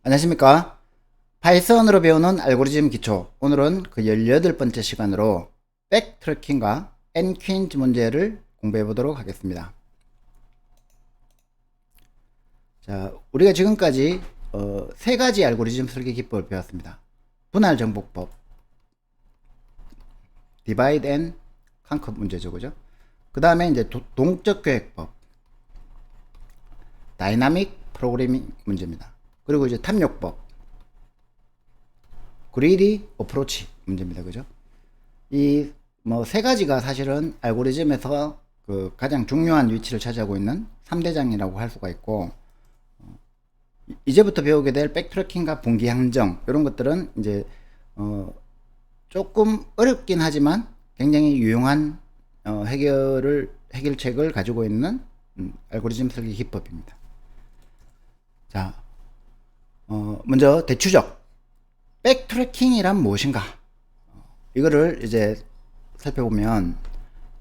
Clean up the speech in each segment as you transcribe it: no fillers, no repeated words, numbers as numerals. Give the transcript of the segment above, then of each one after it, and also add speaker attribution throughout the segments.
Speaker 1: 안녕하십니까? 파이썬으로 배우는 알고리즘 기초. 오늘은 그 18번째 시간으로 백트래킹과 엔퀸즈 문제를 공부해 보도록 하겠습니다. 자, 우리가 지금까지 세 가지 알고리즘 설계 기법을 배웠습니다. 분할 정복법, 디바이드 앤 컨커 문제죠, 그죠? 그 다음에 이제 동적 계획법, 다이나믹 프로그래밍 문제입니다. 그리고 이제 탐욕법, 그리디 어프로치 문제입니다. 그죠? 이 뭐 세 가지가 사실은 알고리즘에서 그 가장 중요한 위치를 차지하고 있는 3대장이라고 할 수가 있고, 이제부터 배우게 될 백트래킹과 분기 항정 이런 것들은 이제 조금 어렵긴 하지만 굉장히 유용한 해결책을 가지고 있는 알고리즘 설계 기법입니다. 자, 먼저 대추적 백트래킹이란 무엇인가? 이거를 이제 살펴보면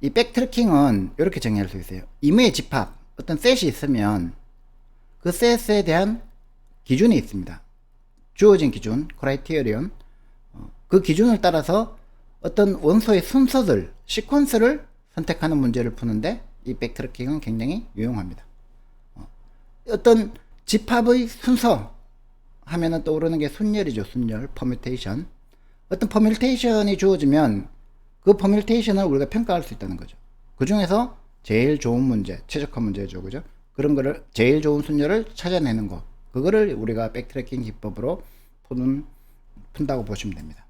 Speaker 1: 이 백트래킹은 이렇게 정의할 수 있어요. 임의의 집합, 어떤 셋이 있으면 그 셋에 대한 기준이 있습니다. 주어진 기준, 크라이테리온. 그 기준을 따라서 어떤 원소의 순서들, 시퀀스를 선택하는 문제를 푸는데 이 백트래킹은 굉장히 유용합니다. 어떤 집합의 순서 하면은 떠오르는 게 순열이죠. 순열, 퍼뮤테이션. 어떤 퍼뮤테이션이 주어지면 그 퍼뮤테이션을 우리가 평가할 수 있다는 거죠. 그 중에서 제일 좋은 문제, 최적화 문제죠. 그죠? 그런 거를 제일 좋은 순열을 찾아내는 거. 그거를 우리가 백트래킹 기법으로 푼다고 보시면 됩니다.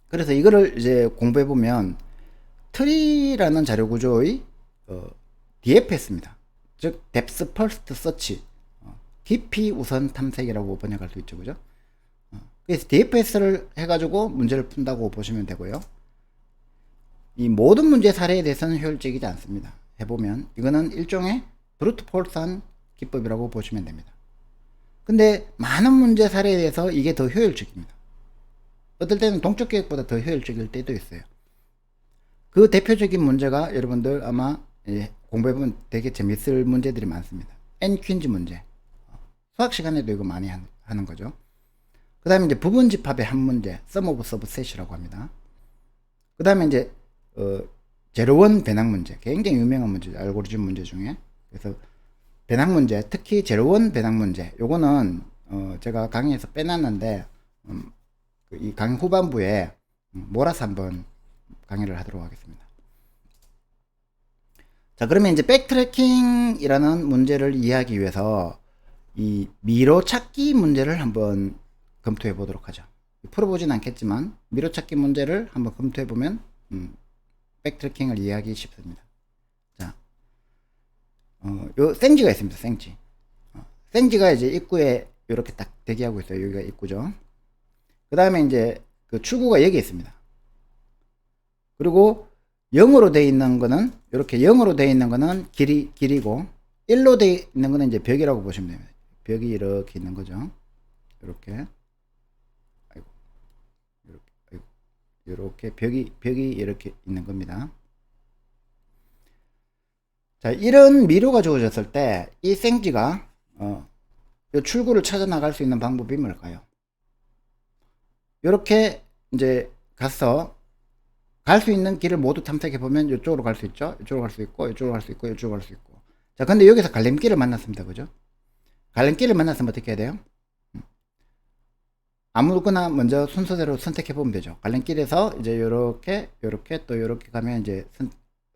Speaker 1: 그래서 이거를 이제 공부해 보면 트리라는 자료 구조의 DFS입니다. 즉 Depth First Search, 깊이 우선 탐색이라고 번역할 수 있죠. 그죠? 그래서 DFS를 해가지고 문제를 푼다고 보시면 되고요. 이 모든 문제 사례에 대해서는 효율적이지 않습니다. 해보면 이거는 일종의 브루트 폴스한 기법이라고 보시면 됩니다. 근데 많은 문제 사례에 대해서 이게 더 효율적입니다. 어떨 때는 동적 계획보다 더 효율적일 때도 있어요. 그 대표적인 문제가 여러분들 아마 공부해보면 되게 재밌을 문제들이 많습니다. 엔퀸즈 문제. 수학 시간에도 이거 많이 하는 거죠. 그 다음에 이제 부분 집합의 한 문제, sum of subset이라고 합니다. 그 다음에 이제 제로원 배낭 문제, 굉장히 유명한 문제죠. 알고리즘 문제 중에. 그래서 배낭 문제, 특히 제로원 배낭 문제, 요거는 제가 강의에서 빼놨는데 이 강의 후반부에 몰아서 한번 강의를 하도록 하겠습니다. 자, 그러면 이제 백트래킹이라는 문제를 이해하기 위해서 이 미로 찾기 문제를 한번 검토해 보도록 하죠. 풀어보진 않겠지만 미로 찾기 문제를 한번 검토해 보면 백트래킹을 이해하기 쉽습니다. 자, 요 생지가 있습니다. 생지. 생지가 이제 입구에 이렇게 딱 대기하고 있어요. 여기가 입구죠. 그 다음에 이제 그 출구가 여기 있습니다. 그리고 0으로 되어 있는 거는 이렇게 0으로 되어 있는 거는 길이고 1로 되어 있는 거는 이제 벽이라고 보시면 됩니다. 벽이 이렇게 있는 거죠. 이렇게. 이렇게 벽이 이렇게 있는 겁니다. 자, 이런 미로가 주어졌을 때 이 생지가 이 출구를 찾아 나갈 수 있는 방법이 뭘까요? 이렇게 이제 가서 갈 수 있는 길을 모두 탐색해 보면 이쪽으로 갈 수 있죠. 이쪽으로 갈 수 있고, 이쪽으로 갈 수 있고, 이쪽으로 갈 수 있고. 자, 근데 여기서 갈림길을 만났습니다. 그죠? 갈림길을 만났으면 어떻게 해야 돼요? 아무거나 먼저 순서대로 선택해 보면 되죠. 갈림길에서 이제 요렇게 또 요렇게 가면 이제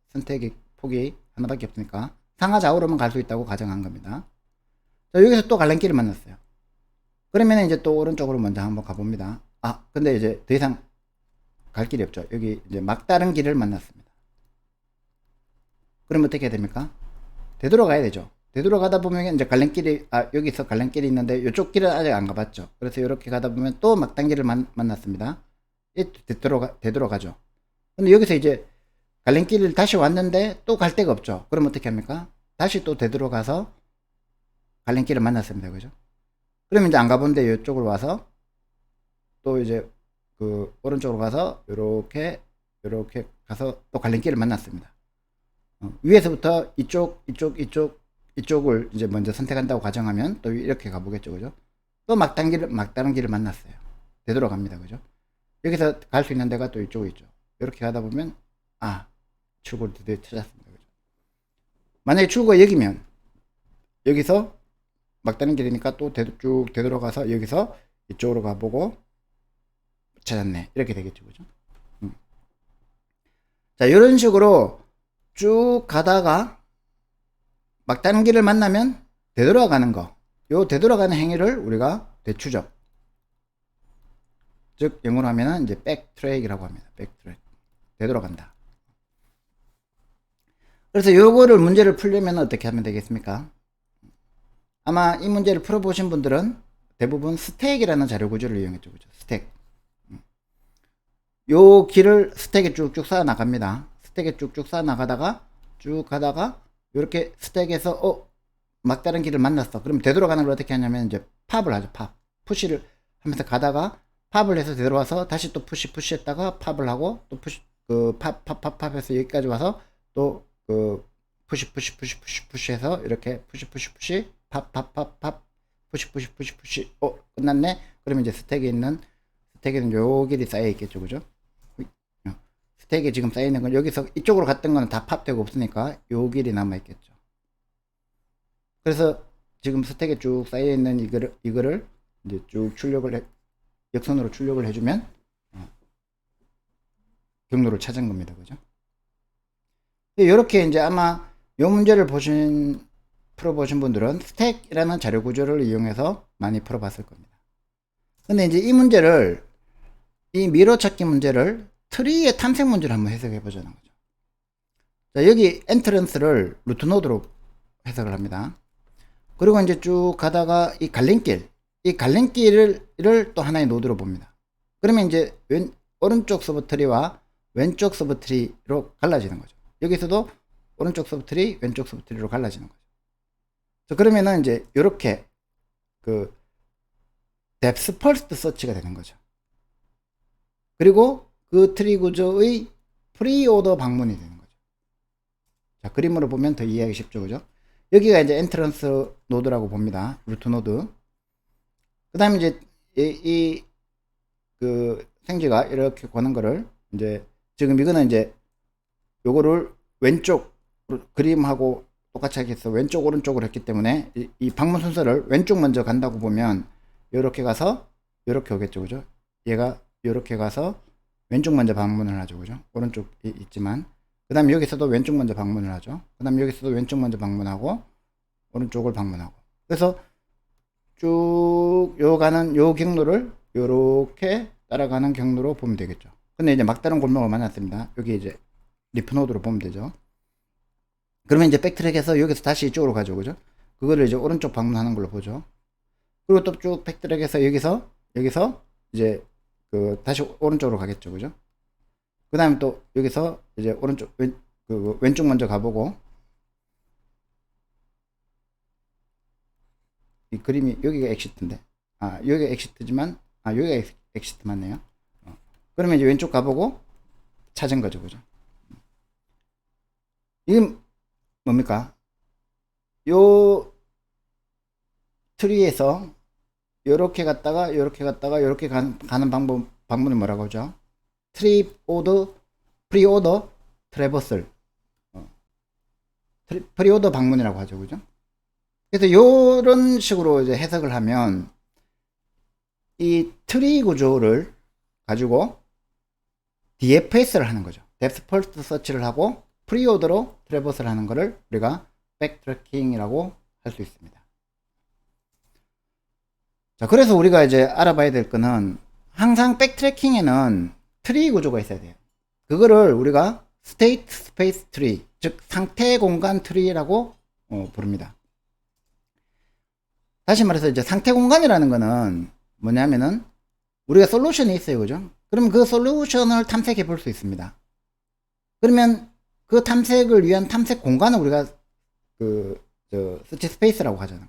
Speaker 1: 선택의 폭이 하나밖에 없으니까 상하 좌우로만 갈 수 있다고 가정한 겁니다. 자, 여기서 또 갈림길을 만났어요. 그러면 이제 또 오른쪽으로 먼저 한번 가봅니다. 아, 근데 이제 더 이상 갈 길이 없죠. 여기 이제 막다른 길을 만났습니다. 그럼 어떻게 해야 됩니까? 되돌아가야 되죠. 되돌아가다 보면 이제 갈림길이, 여기서 갈림길이 있는데 이쪽 길은 아직 안 가봤죠. 그래서 이렇게 가다 보면 또 막단 길을 만났습니다. 되돌아가죠. 근데 여기서 이제 갈림길을 다시 왔는데 또 갈 데가 없죠. 그럼 어떻게 합니까? 다시 또 되돌아가서 갈림길을 만났습니다. 그죠? 그러면 이제 안 가본데 이쪽으로 와서 또 이제 그 오른쪽으로 가서 이렇게 가서 또 갈림길을 만났습니다. 위에서부터 이쪽 이쪽을 이제 먼저 선택한다고 가정하면 또 이렇게 가보겠죠. 그죠? 또 막다른 길을 만났어요. 되돌아갑니다. 그죠? 여기서 갈 수 있는 데가 또 이쪽에 있죠. 이렇게 가다 보면, 아, 출구를 드디어 찾았습니다. 그죠? 만약에 출구가 여기면, 여기서 막다른 길이니까 또 쭉 되돌아가서 여기서 이쪽으로 가보고 찾았네. 이렇게 되겠죠. 그죠? 자, 이런 식으로 쭉 가다가 막다른 길을 만나면 되돌아가는 거. 요 되돌아가는 행위를 우리가 되추적. 즉, 영어로 하면은 이제 백트랙이라고 합니다. 백트랙. 되돌아간다. 그래서 요거를 문제를 풀려면 어떻게 하면 되겠습니까? 아마 이 문제를 풀어보신 분들은 대부분 스택이라는 자료 구조를 이용했죠. 그죠? 스택. 요 길을 스택에 쭉쭉 쌓아 나갑니다. 스택에 쭉쭉 쌓아 나가다가 쭉 가다가 이렇게 스택에서 막다른 길을 만났어. 그럼 되돌아가는 걸 어떻게 하냐면 이제 팝을 하죠. 팝. 푸시를 하면서 가다가 팝을 해서 되돌아와서 다시 또 푸시했다가 팝을 하고 또 팝해서 여기까지 와서 또 푸시해서 이렇게 푸시 팝 푸시 끝났네. 그러면 이제 스택에는 요 길이 쌓여 있겠죠. 그죠? 스택에 지금 쌓여 있는 건 여기서 이쪽으로 갔던 거는 다 팝되고 없으니까 요 길이 남아 있겠죠. 그래서 지금 스택에 쭉 쌓여 있는 이거를 이제 쭉 역선으로 출력을 해주면 경로를 찾은 겁니다. 그죠? 이렇게 이제 아마 요 문제를 풀어보신 분들은 스택이라는 자료 구조를 이용해서 많이 풀어봤을 겁니다. 근데 이제 이 미러 찾기 문제를 트리의 탐색 문제를 한번 해석해 보자는 거죠. 자, 여기 엔트런스를 루트 노드로 해석을 합니다. 그리고 이제 쭉 가다가 이 갈림길을 또 하나의 노드로 봅니다. 그러면 이제 오른쪽 서브트리와 왼쪽 서브트리로 갈라지는 거죠. 여기서도 오른쪽 서브트리, 왼쪽 서브트리로 갈라지는 거죠. 자, 그러면은 이제 이렇게 뎁스 퍼스트 서치가 되는 거죠. 그리고 그 트리 구조의 프리오더 방문이 되는 거죠. 자, 그림으로 보면 더 이해하기 쉽죠. 그죠? 여기가 이제 엔트런스 노드라고 봅니다. 루트 노드. 그 다음에 이제 생쥐가 이렇게 거는 거를 이제 지금 이거는 이제 요거를 왼쪽 그림하고 똑같이 하겠어. 왼쪽 오른쪽으로 했기 때문에 이 방문 순서를 왼쪽 먼저 간다고 보면 요렇게 가서 요렇게 오겠죠. 그죠? 얘가 요렇게 가서 왼쪽 먼저 방문을 하죠. 그죠? 오른쪽 있지만 그 다음에 여기서도 왼쪽 먼저 방문을 하죠. 그 다음에 여기서도 왼쪽 먼저 방문하고 오른쪽을 방문하고 그래서 쭉 가는 요 경로를 요렇게 따라가는 경로로 보면 되겠죠. 근데 이제 막다른 골목을 만났습니다. 여기 이제 리프노드로 보면 되죠. 그러면 이제 백트랙해서 여기서 다시 이쪽으로 가죠. 그죠? 그거를 이제 오른쪽 방문하는 걸로 보죠. 그리고 또 쭉 백트랙해서 여기서 이제 다시 오른쪽으로 가겠죠. 그죠? 그 다음에 또 여기서 이제 오른쪽 왼쪽 먼저 가보고 이 그림이 여기가 엑시트인데 여기가 엑시트지만 여기가 엑시트 맞네요. 그러면 이제 왼쪽 가보고 찾은 거죠. 그죠? 이게 뭡니까? 요 트리에서 요렇게 갔다가 요렇게 가는 방문을 뭐라고 하죠? 프리오더 트래버설 프리오더 방문이라고 하죠. 그죠? 그래서 요런 식으로 이제 해석을 하면 이 트리 구조를 가지고 DFS를 하는 거죠. Depth First Search를 하고 프리오더로 트래버스를 하는 거를 우리가 백트래킹이라고 할 수 있습니다. 자, 그래서 우리가 이제 알아봐야 될 거는 항상 백트래킹에는 트리 구조가 있어야 돼요. 그거를 우리가 State Space Tree, 즉 상태 공간 트리라고 부릅니다. 다시 말해서 이제 상태 공간이라는 거는 뭐냐면은 우리가 솔루션이 있어요. 그죠? 그럼 그 솔루션을 탐색해 볼 수 있습니다. 그러면 그 탐색을 위한 탐색 공간을 우리가 서치 스페이스라고 하잖아요.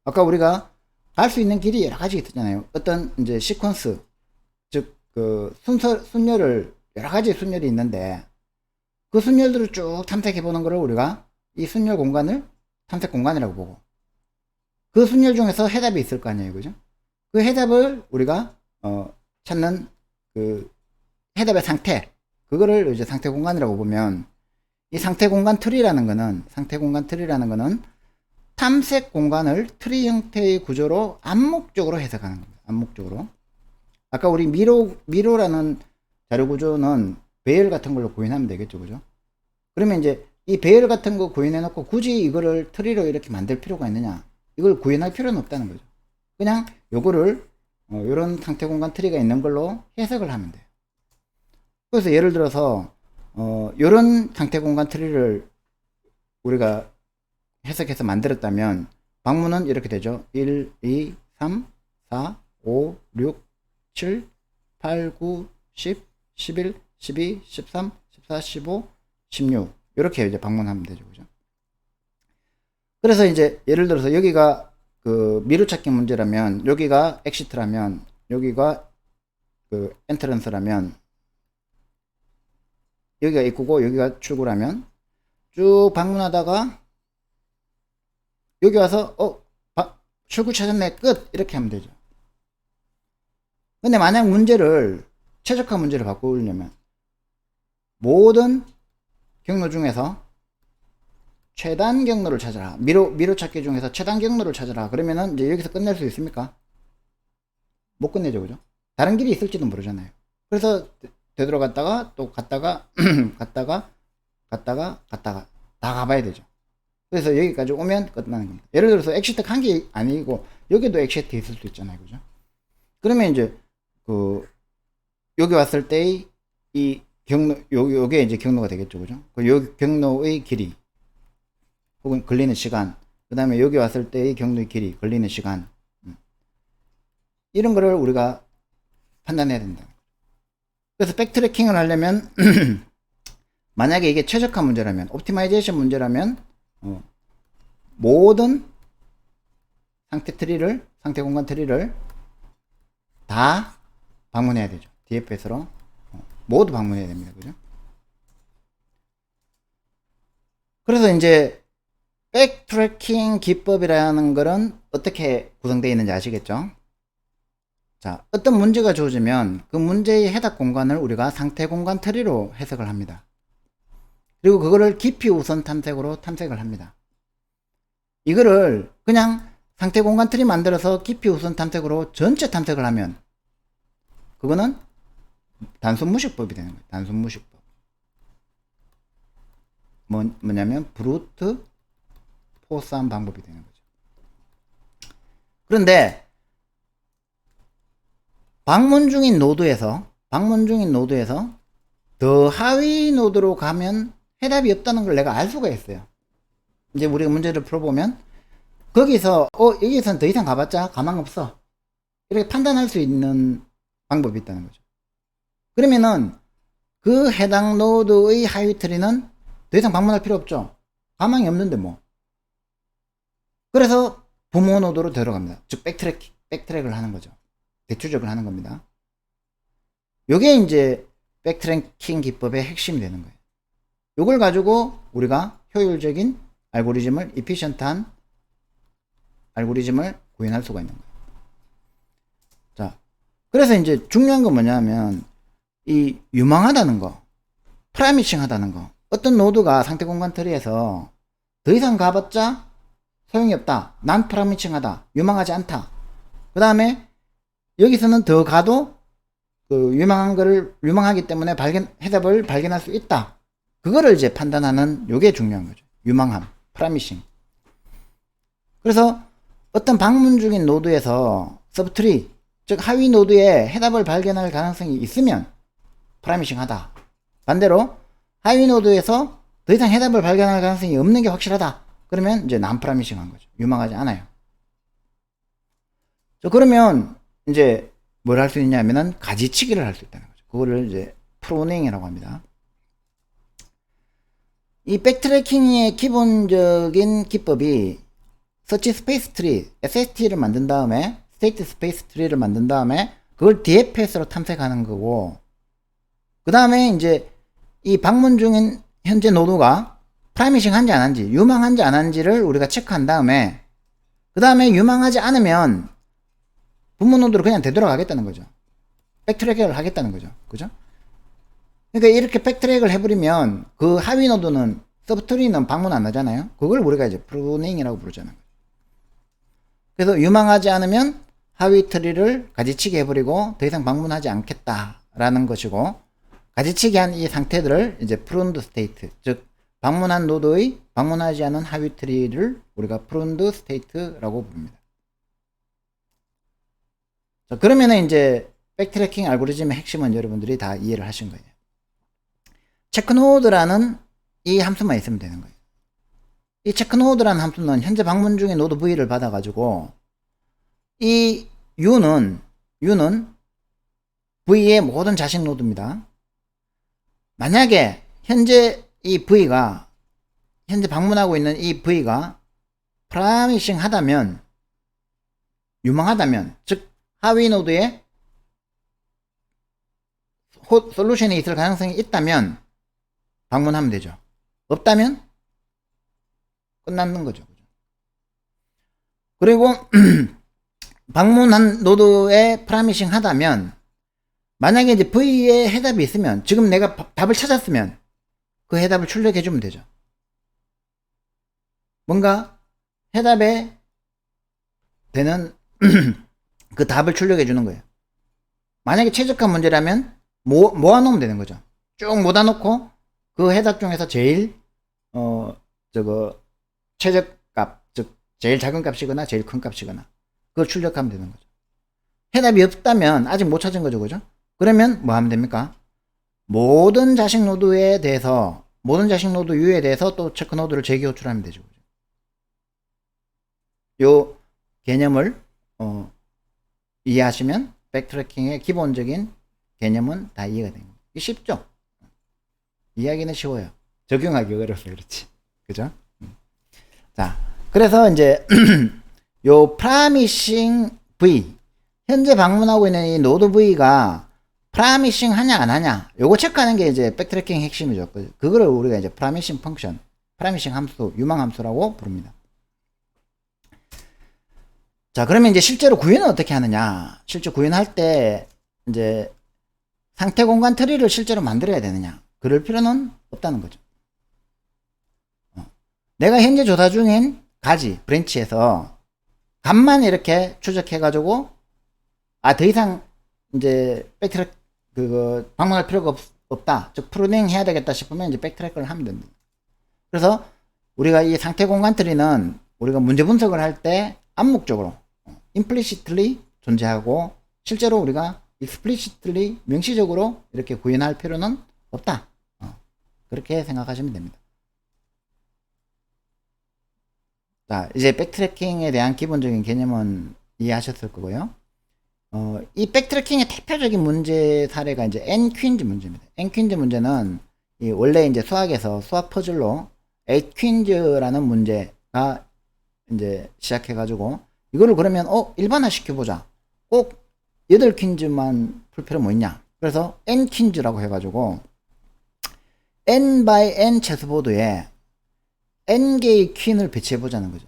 Speaker 1: 아까 우리가 갈 수 있는 길이 여러 가지 있었잖아요. 어떤 이제 시퀀스, 즉 순열을 여러 가지 순열이 있는데 그 순열들을 쭉 탐색해 보는 거를 우리가 이 순열 공간을 탐색 공간이라고 보고, 그 순열 중에서 해답이 있을 거 아니에요, 그죠? 그 해답을 우리가 찾는 그 해답의 상태, 그거를 이제 상태 공간이라고 보면, 이 상태 공간 트리라는 거는 탐색 공간을 트리 형태의 구조로 암묵적으로 해석하는 겁니다. 암묵적으로. 아까 우리 미로라는 자료 구조는 배열 같은 걸로 구현하면 되겠죠, 그죠? 그러면 이제 이 배열 같은 거 구현해 놓고 굳이 이거를 트리로 이렇게 만들 필요가 있느냐? 이걸 구현할 필요는 없다는 거죠. 그냥 요거를 요런 상태 공간 트리가 있는 걸로 해석을 하면 돼요. 그래서 예를 들어서 요런 상태 공간 트리를 우리가 해석해서 만들었다면 방문은 이렇게 되죠. 1, 2, 3, 4, 5, 6, 7, 8, 9, 10, 11, 12, 13, 14, 15, 16 이렇게 이제 방문하면 되죠. 그죠? 그래서 이제 예를 들어서 여기가 그 미루 찾기 문제라면, 여기가 엑시트라면, 여기가 그 엔트런스라면, 여기가 입구고 여기가 출구라면 쭉 방문하다가 여기 와서 출구 찾았네, 끝, 이렇게 하면 되죠. 근데 만약 문제를 최적화 문제를 바꾸려면 모든 경로 중에서 최단 경로를 찾아라, 미로 찾기 중에서 최단 경로를 찾아라, 그러면은 이제 여기서 끝낼 수 있습니까? 못 끝내죠, 그죠? 다른 길이 있을지도 모르잖아요. 그래서 되돌아갔다가 또 갔다가 갔다가 다 가봐야 되죠. 그래서 여기까지 오면 끝나는 겁니다. 예를 들어서 엑시트 한 게 아니고 여기도 엑시트 있을 수 있잖아요, 그죠? 그러면 이제 여기 왔을 때의 이 경로, 요게 이제 경로가 되겠죠, 그죠? 요 경로의 길이 혹은 걸리는 시간, 그 다음에 여기 왔을 때의 경로의 길이, 걸리는 시간, 이런 거를 우리가 판단해야 된다. 그래서 백트래킹을 하려면 만약에 이게 최적화 문제라면, 옵티마이제이션 문제라면 모든 상태 공간 트리를 다 방문해야 되죠. DFS로 모두 방문해야 됩니다. 그죠? 그래서 이제 백트래킹 기법이라는 것은 어떻게 구성되어 있는지 아시겠죠? 자, 어떤 문제가 주어지면 그 문제의 해답 공간을 우리가 상태 공간 트리로 해석을 합니다. 그리고 그거를 깊이 우선 탐색으로 탐색을 합니다. 이거를 그냥 상태 공간 트리 만들어서 깊이 우선 탐색으로 전체 탐색을 하면 그거는 단순 무식법이 되는 거예요. 단순 무식법. 뭐냐면 브루트 포스한 방법이 되는 거죠. 그런데 방문 중인 노드에서 더 하위 노드로 가면 해답이 없다는 걸 내가 알 수가 있어요. 이제 우리가 문제를 풀어보면 거기서 여기선 더 이상 가봤자 가망 없어, 이렇게 판단할 수 있는 방법이 있다는 거죠. 그러면은 그 해당 노드의 하위 트리는 더 이상 방문할 필요 없죠. 가망이 없는데 뭐. 그래서 부모 노드로 들어갑니다. 즉 백트랙을 하는 거죠. 대추적을 하는 겁니다. 요게 이제 백트래킹 기법의 핵심이 되는 거예요. 요걸 가지고 우리가 효율적인 알고리즘을, 이피션트한 알고리즘을 구현할 수가 있는 거예요. 자, 그래서 이제 중요한 건 뭐냐면 이 유망하다는 거, 프라미싱 하다는 거, 어떤 노드가 상태 공간 트리에서 더 이상 가봤자 소용이 없다, 난 프라미싱 하다, 유망하지 않다, 그 다음에 여기서는 더 가도 그 유망하기 때문에 해답을 발견할 수 있다, 그거를 이제 판단하는 요게 중요한 거죠. 유망함, 프라미싱. 그래서 어떤 방문 중인 노드에서 서브트리, 즉 하위 노드에 해답을 발견할 가능성이 있으면 프라미싱 하다. 반대로 하위 노드에서 더 이상 해답을 발견할 가능성이 없는 게 확실하다, 그러면 이제 난 프라미싱 한 거죠. 유망하지 않아요. 그러면 이제 뭘 할 수 있냐면은 가지치기를 할 수 있다는 거죠. 그거를 이제 프로닝이라고 합니다. 이 백트래킹의 기본적인 기법이 서치 스페이스 트리, SST를 만든 다음에, 스테이트 스페이스 트리를 만든 다음에 그걸 DFS로 탐색하는 거고, 그 다음에 이제 이 방문 중인 현재 노드가 프라이미싱 한지 안 한지, 유망한지 안 한지를 우리가 체크한 다음에, 그 다음에 유망하지 않으면 분모 노드로 그냥 되돌아가겠다는 거죠. 백트랙을 하겠다는 거죠. 그죠? 그러니까 이렇게 백트랙을 해버리면 그 하위 노드는, 서브트리는 방문 안 하잖아요. 그걸 우리가 이제 프루닝이라고 부르잖아요. 그래서 유망하지 않으면 하위 트리를 가지치기 해버리고 더 이상 방문하지 않겠다라는 것이고, 가지치기 한 이 상태들을 이제 프룬드 스테이트, 즉 방문한 노드의 방문하지 않은 하위 트리를 우리가 프룬드 스테이트라고 부릅니다. 자, 그러면은 이제 백트래킹 알고리즘의 핵심은 여러분들이 다 이해를 하신 거예요. 체크노드라는 이 함수만 있으면 되는 거예요. 이 체크노드라는 함수는 현재 방문 중에 노드 V를 받아가지고 이 U는 V의 모든 자식 노드입니다. 만약에 현재 이 V가, 현재 방문하고 있는 이 V가 프라미싱 하다면, 유망하다면, 즉 하위 노드에 솔루션이 있을 가능성이 있다면 방문하면 되죠. 없다면 끝나는 거죠. 그리고 방문한 노드에 프라미싱 하다면, 만약에 이제 V에 해답이 있으면, 지금 내가 답을 찾았으면 그 해답을 출력해 주면 되죠. 뭔가 해답에 되는 그 답을 출력해 주는 거예요. 만약에 최적화 문제라면 모아놓으면 되는 거죠. 쭉 모아놓고 그 해답 중에서 제일 최적값, 즉 제일 작은 값이거나 제일 큰 값이거나 그걸 출력하면 되는 거죠. 해답이 없다면 아직 못 찾은 거죠. 그죠? 그러면 뭐 하면 됩니까? 모든 자식 노드에 대해서, 모든 자식 노드 U에 대해서 또 체크 노드를 재기호출하면 되죠. 요 개념을 이해하시면 백트래킹의 기본적인 개념은 다 이해가 됩니다. 쉽죠? 이야기는 쉬워요. 적용하기 어려서 그렇지. 그죠? 자, 그래서 이제 요 프라미싱 V, 현재 방문하고 있는 이 노드 V가 프라미싱 하냐 안 하냐, 요거 체크하는 게 이제 백트래킹 핵심이죠. 그거를 우리가 이제 프라미싱 펑션, 프라미싱 함수, 유망 함수라고 부릅니다. 자, 그러면 이제 실제로 구현은 어떻게 하느냐? 실제 구현할 때 이제 상태 공간 트리를 실제로 만들어야 되느냐? 그럴 필요는 없다는 거죠. 내가 현재 조사 중인 가지, 브랜치에서 값만 이렇게 추적해가지고, 더 이상 이제 백트랙, 방문할 필요가 없다. 즉, 프루닝 해야 되겠다 싶으면 이제 백트랙을 하면 됩니다. 그래서 우리가 이 상태 공간 트리는 우리가 문제 분석을 할 때 암묵적으로, implicitly 존재하고, 실제로 우리가 explicitly, 명시적으로 이렇게 구현할 필요는 없다. 그렇게 생각하시면 됩니다. 자, 이제 백트래킹에 대한 기본적인 개념은 이해하셨을 거고요. 이 백트래킹의 대표적인 문제 사례가 이제 N-퀸즈 문제입니다. N-퀸즈 문제는 원래 이제 수학에서 수학 퍼즐로 8퀸즈라는 문제가 이제 시작해가지고, 이거를 그러면 일반화 시켜보자. 꼭 8퀸즈만 풀 필요 뭐 있냐. 그래서 N-퀸즈라고 해가지고 N by N 체스보드에 N개의 퀸을 배치해보자는 거죠.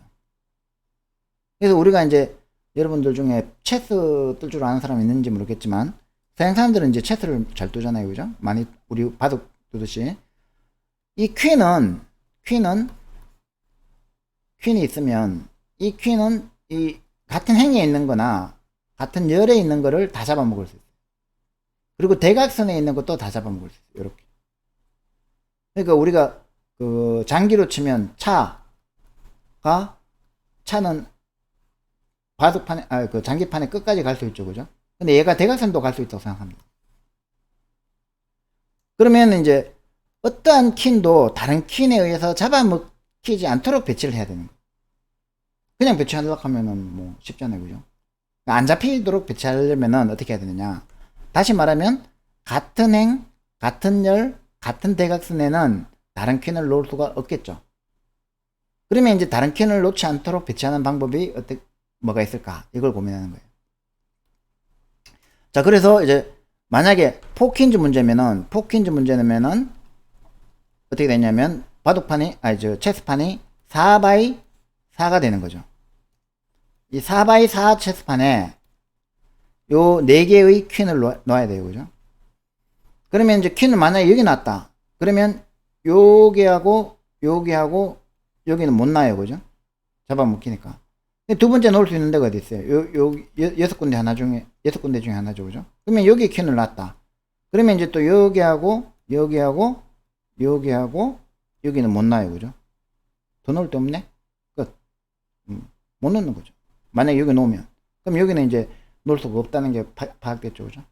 Speaker 1: 그래서 우리가 이제 여러분들 중에 체스 뜰 줄 아는 사람 있는지 모르겠지만, 서양 사람들은 이제 체스를 잘 뜨잖아요. 그죠? 많이 우리 바둑 두듯이. 이 퀸이 있으면, 이 퀸은 이 같은 행에 있는 거나 같은 열에 있는 거를 다 잡아먹을 수 있어요. 그리고 대각선에 있는 것도 다 잡아먹을 수 있어요. 이렇게. 그러니까 우리가 장기로 치면 차는 바둑판에, 장기판에 끝까지 갈 수 있죠. 그죠? 근데 얘가 대각선도 갈 수 있다고 생각합니다. 그러면 이제 어떠한 퀸도 다른 퀸에 의해서 잡아먹히지 않도록 배치를 해야 되는 거예요. 그냥 배치하려고 하면은 뭐 쉽잖아요. 그죠? 안 잡히도록 배치하려면은 어떻게 해야 되느냐. 다시 말하면, 같은 행, 같은 열, 같은 대각선에는 다른 퀸을 놓을 수가 없겠죠. 그러면 이제 다른 퀸을 놓지 않도록 배치하는 방법이 뭐가 있을까? 이걸 고민하는 거예요. 자, 그래서 이제 만약에 4퀸즈 문제면은 어떻게 되냐면, 바둑판이, 체스판이 4x4가 되는 거죠. 이 4x4 체스판에 요 4개의 퀸을 놓아야 돼요. 그죠? 그러면 이제 퀸을 만약에 여기 놨다. 그러면 여기하고 여기하고 여기는 못 놔요. 그죠? 잡아먹히니까. 두 번째 놓을 수 있는 데가 어디 있어요? 여섯 군데 중에 하나죠. 그죠? 그러면 여기 퀸을 놨다. 그러면 이제 또 여기하고 여기하고 여기하고 여기는 못 놔요. 그죠? 더 놓을 데 없네? 끝. 못 놓는 거죠. 만약에 여기 놓으면. 그럼 여기는 이제 놓을 수가 없다는 게 파악됐죠. 그죠?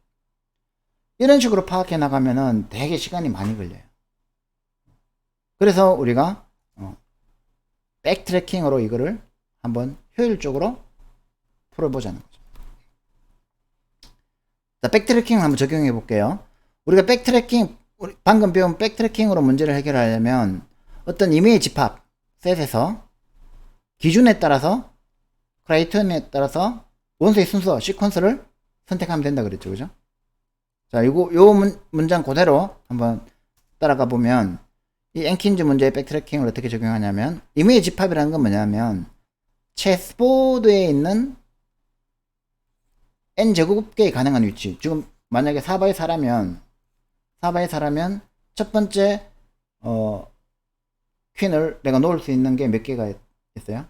Speaker 1: 이런 식으로 파악해 나가면은 되게 시간이 많이 걸려요. 그래서 우리가 백트래킹으로 이거를 한번 효율적으로 풀어보자는 거죠. 자, 백트래킹을 한번 적용해 볼게요. 우리가 방금 배운 백트래킹으로 문제를 해결하려면 어떤 임의의 집합, 셋에서 기준에 따라서, 크라이테리온에 따라서 원소의 순서, 시퀀스를 선택하면 된다 그랬죠. 그죠? 자, 요 문장 그대로 한번 따라가 보면 이 앵킨즈 문제의 백트래킹을 어떻게 적용하냐면 임의의 집합이라는 건 뭐냐면 체스보드에 있는 n제곱개의 가능한 위치. 지금 만약에 4x4라면 첫 번째 퀸을 내가 놓을 수 있는 게 몇 개가 있어요?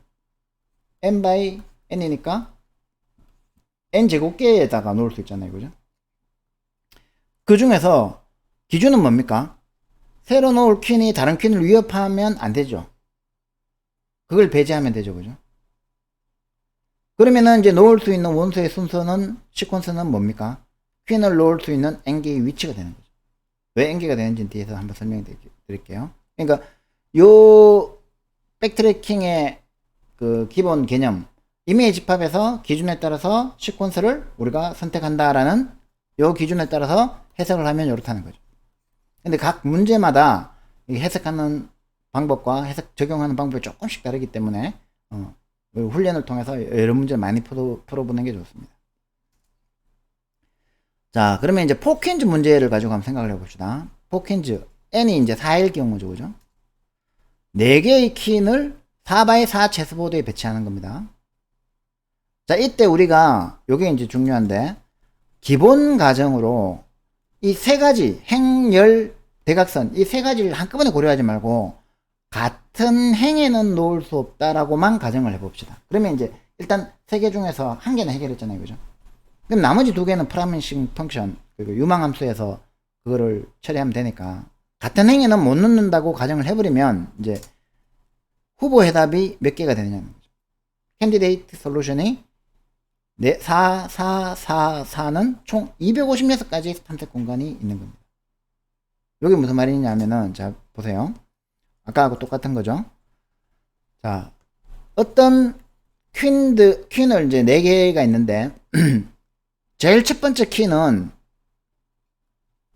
Speaker 1: n/n이니까 n제곱개에다가 놓을 수 있잖아요. 그죠? 그 중에서 기준은 뭡니까? 새로 놓을 퀸이 다른 퀸을 위협하면 안 되죠. 그걸 배제하면 되죠. 그죠? 그러면은 이제 놓을 수 있는 원소의 순서는, 시퀀스는 뭡니까? 퀸을 놓을 수 있는 n개의 위치가 되는 거죠. 왜 n개가 되는지는 뒤에서 한번 설명해 드릴게요. 그러니까 요 백트래킹의 그 기본 개념, 임의의 집합에서 기준에 따라서 시퀀스를 우리가 선택한다라는 요 기준에 따라서 해석을 하면 이렇다는 거죠. 근데 각 문제마다 해석하는 방법과 적용하는 방법이 조금씩 다르기 때문에 훈련을 통해서 여러 문제를 많이 풀어보는 게 좋습니다. 자, 그러면 이제 포퀸즈 문제를 가지고 한번 생각을 해봅시다. 포퀸즈, n이 이제 4일 경우죠. 그죠? 4개의 퀸을 4x4 체스보드에 배치하는 겁니다. 자, 이때 우리가, 요게 이제 중요한데, 기본 가정으로 이 세 가지, 행열, 대각선, 이 세 가지를 한꺼번에 고려하지 말고, 같은 행에는 놓을 수 없다라고만 가정을 해봅시다. 그러면 이제 일단 세 개 중에서 한 개는 해결했잖아요. 그죠? 그럼 나머지 두 개는 프라미싱 펑션, 유망함수에서 그거를 처리하면 되니까, 같은 행에는 못 넣는다고 가정을 해버리면, 이제 후보 해답이 몇 개가 되느냐는 거죠. 캔디데이트 솔루션이 4는 총 256가지의 탐색 공간이 있는 겁니다. 여기 무슨 말이냐면은, 자, 보세요. 아까하고 똑같은 거죠. 자, 어떤 퀸을 이제 4개가 있는데, 제일 첫 번째 퀸은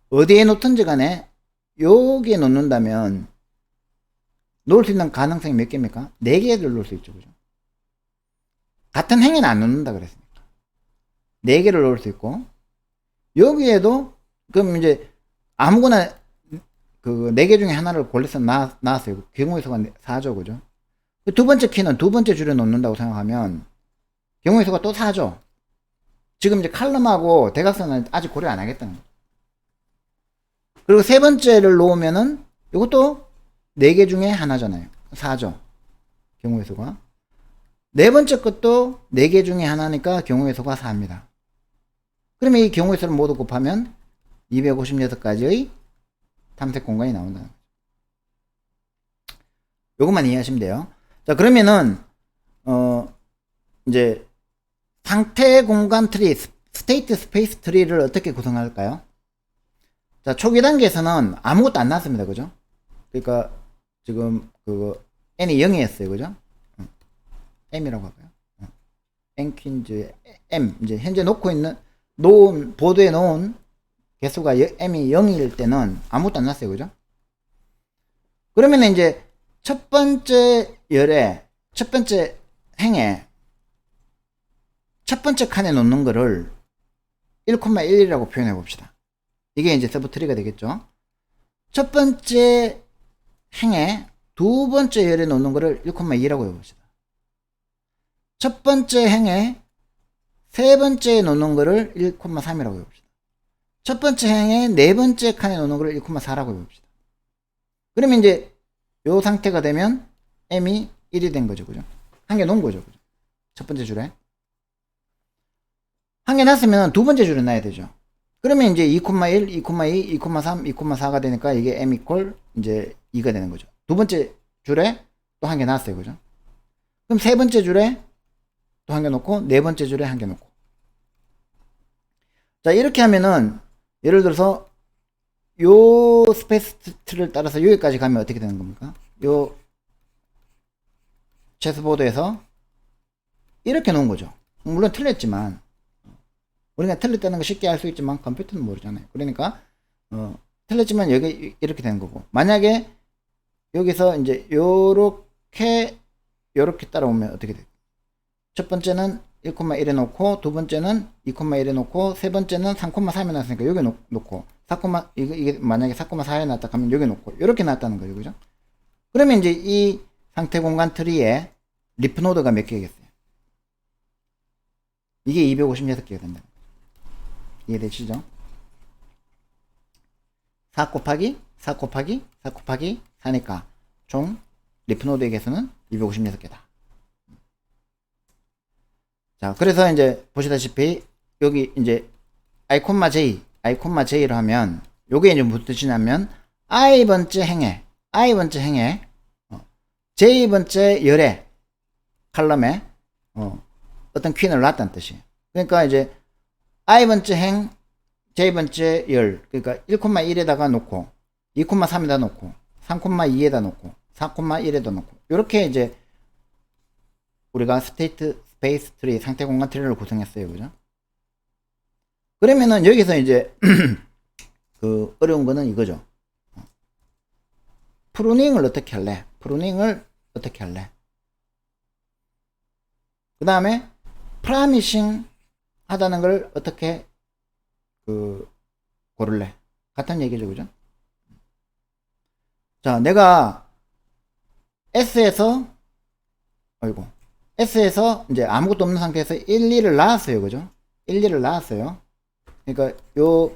Speaker 1: 어디에 놓든지 간에 여기에 놓는다면 놓을 수 있는 가능성이 몇 개입니까? 4개를 놓을 수 있죠. 그죠? 같은 행에는 안 놓는다 그랬으니까 4개를 놓을 수 있고, 여기에도 그럼 이제 아무거나 그 4개 중에 하나를 골라서 나왔어요. 경우의 수가 4죠. 그죠? 두 번째 키는 두 번째 줄에 놓는다고 생각하면 경우의 수가 또 4죠. 지금 이제 칼럼하고 대각선은 아직 고려 안 하겠다는 거죠. 그리고 세 번째를 놓으면은 이것도 4개 중에 하나잖아요. 4죠. 경우의 수가. 네 번째 것도 4개 중에 하나니까 경우의 수가 4입니다. 그러면 이 경우의 수를 모두 곱하면 256가지의 탐색 공간이 나온다는 거죠. 요것만 이해하시면 돼요. 자, 그러면은 이제 상태 공간 트리, 스테이트 스페이스 트리를 어떻게 구성할까요? 자, 초기 단계에서는 아무것도 안 나왔습니다. 그죠? 그러니까 지금 n이 0이었어요. 그죠? m이라고 할까요? n 퀸즈 m, 이제 현재 보드에 놓은 개수가 m이 0일 때는 아무것도 안 났어요. 그죠? 그러면 이제 첫 번째 행에 첫 번째 칸에 놓는 거를 1,1이라고 표현해 봅시다. 이게 이제 서브 트리가 되겠죠. 첫 번째 행에 두 번째 열에 놓는 거를 1,2라고 해봅시다. 첫 번째 행에 세 번째에 놓는 거를 1,3이라고 해봅시다. 첫 번째 행에 네 번째 칸에 놓는 거를 1,4라고 해봅시다. 그러면 이제 요 상태가 되면 m이 1이 된 거죠. 그죠? 한 개 놓은 거죠. 그죠? 첫 번째 줄에. 한 개 놨으면 두 번째 줄에 놔야 되죠. 그러면 이제 2,1, 2,2, 2,3, 2,4가 되니까 이게 m 이퀄 이제 2가 되는 거죠. 두 번째 줄에 또 한 개 놨어요. 그죠? 그럼 세 번째 줄에 또 한 개 놓고 네 번째 줄에 한 개 놓고. 자, 이렇게 하면은 예를 들어서 요 스페이스를 따라서 여기까지 가면 어떻게 되는 겁니까? 요 체스보드에서 이렇게 놓은 거죠. 물론 틀렸지만 우리가 틀렸다는 거 쉽게 알 수 있지만 컴퓨터는 모르잖아요. 그러니까 틀렸지만 여기 이렇게 되는 거고, 만약에 여기서 이제 요렇게 따라오면 어떻게 돼요? 첫 번째는 1,1에 놓고, 두 번째는 2,1에 놓고, 세 번째는 3,3에 놨으니까 여기 놓고, 이게 만약에 4,4에 놨다 하면 여기 놓고, 이렇게 놨다는 거죠. 그죠? 그러면 이제 이 상태 공간 트리에 리프 노드가 몇 개겠어요? 이게 256개가 된다. 이해되시죠? 4 곱하기 4 곱하기 4 곱하기 4니까 총 리프 노드의 개수는 256개다. 자, 그래서 이제 보시다시피 여기 이제 iJ로 하면 요게 이제 무슨 뜻이냐면 i번째 행에 j번째 열의 칼럼에 어떤 퀸을 놨다는 뜻이에요. 그러니까 이제 i번째 행, j번째 열, 그러니까 1,1에다가 놓고 2,3에다 놓고 3,2에다 놓고 4,1에다 놓고 이렇게 이제 우리가 스페이스 트리, 상태 공간 트리를 구성했어요. 그죠? 그러면은 여기서 이제 그 어려운 거는 이거죠. 프루닝을 어떻게 할래? 그 다음에 프라미싱 하다는 걸 어떻게 고를래? 같은 얘기죠. 그죠? 자, 내가 S에서 이제 아무것도 없는 상태에서 1, 2를 나왔어요. 그죠? 1, 2를 나왔어요. 그러니까 요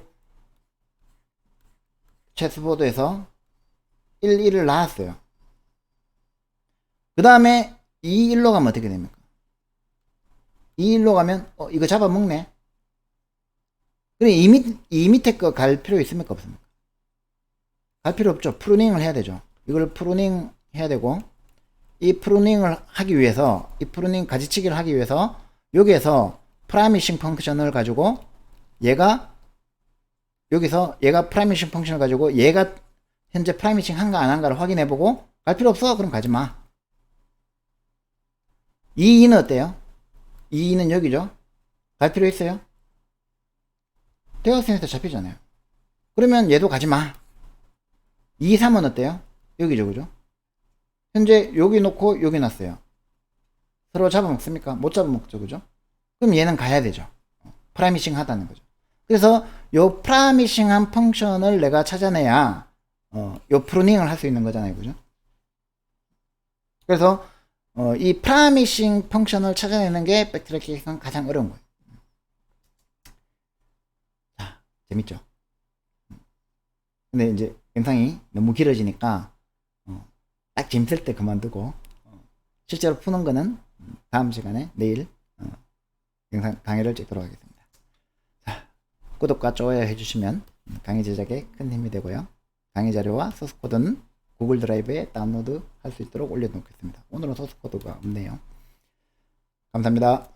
Speaker 1: 체스보드에서 1, 2를 나왔어요. 그 다음에 2, 1로 가면 어떻게 됩니까? 2, 1로 가면 이거 잡아먹네. 그럼 이 밑에 거 갈 필요 있습니까? 없습니까? 갈 필요 없죠. 프루닝을 해야 되죠. 이걸 프루닝 해야 되고, 이 프루닝을 하기 위해서, 이 프루닝 가지치기를 하기 위해서 여기에서 프라미싱 펑크션을 가지고 얘가 프라미싱 펑션을 가지고 얘가 현재 프라미싱 한가 안 한가를 확인해 보고, 갈 필요 없어? 그럼 가지 마. 2는 어때요? 2는 여기죠? 갈 필요 있어요? 대각선에서 잡히잖아요. 그러면 얘도 가지 마. 2, 3은 어때요? 여기죠, 그죠? 현재 여기 놓고 여기 놨어요. 서로 잡아먹습니까? 못 잡아먹죠, 그죠? 그럼 얘는 가야 되죠. 프라미싱 하다는 거죠. 그래서 요 프라미싱한 펑션을 내가 찾아내야 요 프루닝을 할 수 있는 거잖아요, 그죠? 그래서 이 프라미싱 펑션을 찾아내는 게 백트래킹에서는 가장 어려운 거예요. 자, 재밌죠? 근데 이제 영상이 너무 길어지니까 딱 재밌을 때 그만두고 실제로 푸는 거는 다음 시간에 내일 영상 강의를 찍도록 하겠습니다. 자, 구독과 좋아요 해주시면 강의 제작에 큰 힘이 되고요. 강의 자료와 소스 코드는 구글 드라이브에 다운로드 할 수 있도록 올려놓겠습니다. 오늘은 소스 코드가 없네요. 감사합니다.